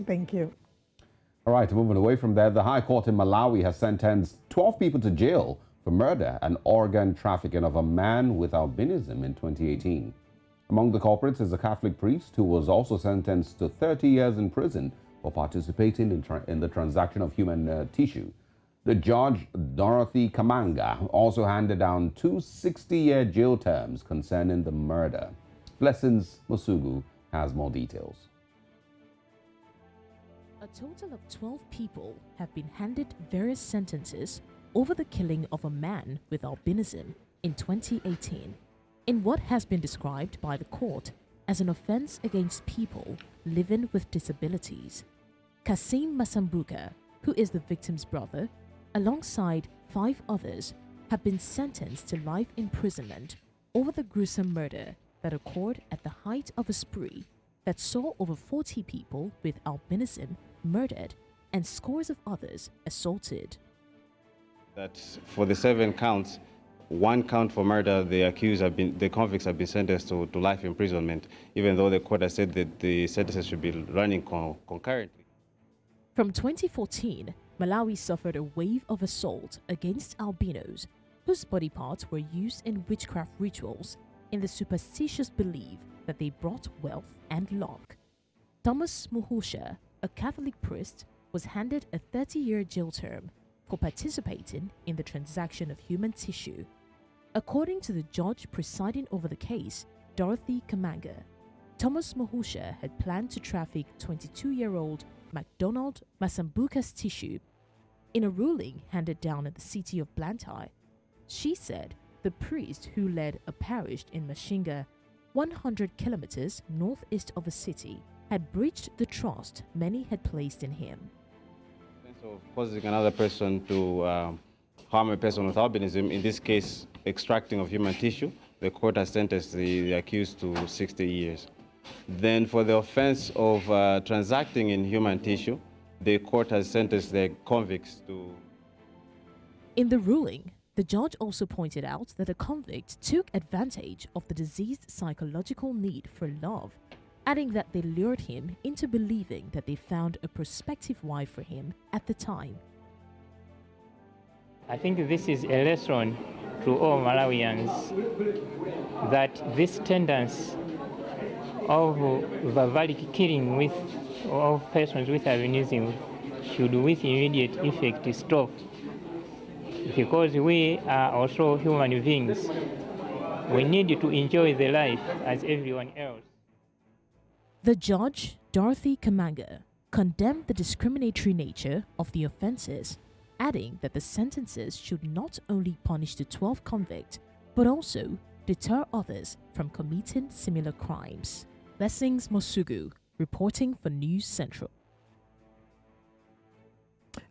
Thank you. All right, moving away from there, the High Court in Malawi has sentenced 12 people to jail for murder and organ trafficking of a man with albinism in 2018. Among the culprits is a Catholic priest who was also sentenced to 30 years in prison for participating in the transaction of human tissue. The judge, Dorothy Kamanga, also handed down two 60-year jail terms concerning the murder. Blessings Musugu has more details. A total of 12 people have been handed various sentences over the killing of a man with albinism in 2018, in what has been described by the court as an offense against people living with disabilities. Kasim Masambuka, who is the victim's brother, alongside 5 others, have been sentenced to life imprisonment over the gruesome murder that occurred at the height of a spree that saw over 40 people with albinism murdered and scores of others assaulted. That for the 7 counts, 1 count for murder, the convicts have been sentenced to life imprisonment, even though the court has said that the sentences should be running concurrently. From 2014, Malawi suffered a wave of assault against albinos whose body parts were used in witchcraft rituals in the superstitious belief that they brought wealth and luck. Thomas Muhusha, a Catholic priest, was handed a 30-year jail term for participating in the transaction of human tissue. According to the judge presiding over the case, Dorothy Kamanga, Thomas Muhusha had planned to traffic 22-year-old MacDonald Masambuka's tissue. In a ruling handed down in the city of Blantyre, she said the priest, who led a parish in Mashinga, 100 kilometers northeast of the city, had breached the trust many had placed in him. So causing another person to harm a person with albinism, in this case extracting of human tissue, the court has sentenced the accused to 60 years. Then for the offense of transacting in human tissue, the court has sentenced the convicts to... In the ruling, the judge also pointed out that the convict took advantage of the deceased's psychological need for love, adding that they lured him into believing that they found a prospective wife for him at the time. I think this is a lesson to all Malawians that this tendency of barbaric killing of persons with albinism should with immediate effect stop, because we are also human beings. We need to enjoy the life as everyone else. The judge, Dorothy Kamanga, condemned the discriminatory nature of the offenses, adding that the sentences should not only punish the 12 convicts, but also deter others from committing similar crimes. Blessings Musugu, reporting for News Central.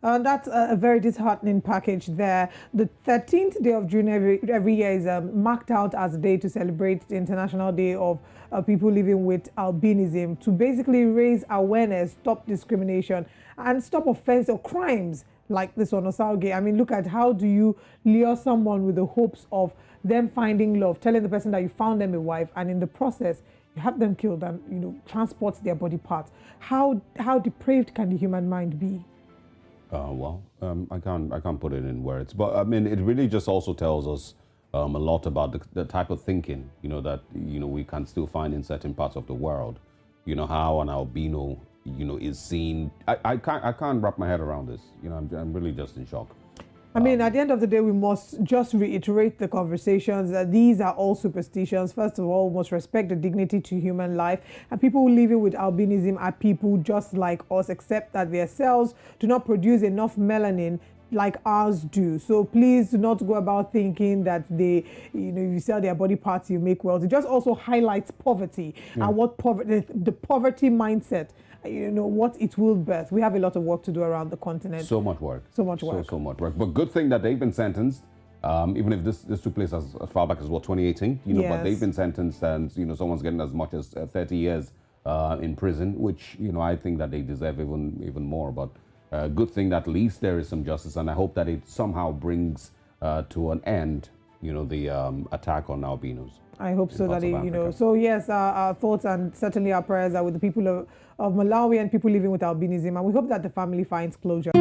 That's a very disheartening package there. The 13th day of June every year is marked out as a day to celebrate the International Day of people living with albinism, to basically raise awareness, stop discrimination, and stop offense or crimes like this on Osauge. I mean, look at how do you lure someone with the hopes of them finding love, telling the person that you found them a wife, and in the process, you have them killed and, you know, transport their body parts. How depraved can the human mind be? I can't put it in words, but I mean, it really just also tells us a lot about the type of thinking, you know, that, you know, we can still find in certain parts of the world. You know, how an albino, you know, is seen. I can't wrap my head around this. You know, I'm really just in shock. I mean, at the end of the day, we must just reiterate the conversations that these are all superstitions. First of all, we must respect the dignity to human life. And people living with albinism are people just like us, except that their cells do not produce enough melanin like ours do. So please do not go about thinking that they, you know, you sell their body parts, you make wealth. It just also highlights poverty and what the poverty mindset, you know, what it will birth. We have a lot of work to do around the continent. So much work. So much work. So much work. But good thing that they've been sentenced, even if this took place as far back as, what, 2018? You know, Yes. But they've been sentenced, and, you know, someone's getting as much as 30 years in prison, which, you know, I think that they deserve even more. But good thing that at least there is some justice, and I hope that it somehow brings to an end, you know, the attack on albinos. I hope so parts that of you know. Africa. So yes, our thoughts and certainly our prayers are with the people of Malawi and people living with albinism, and we hope that the family finds closure.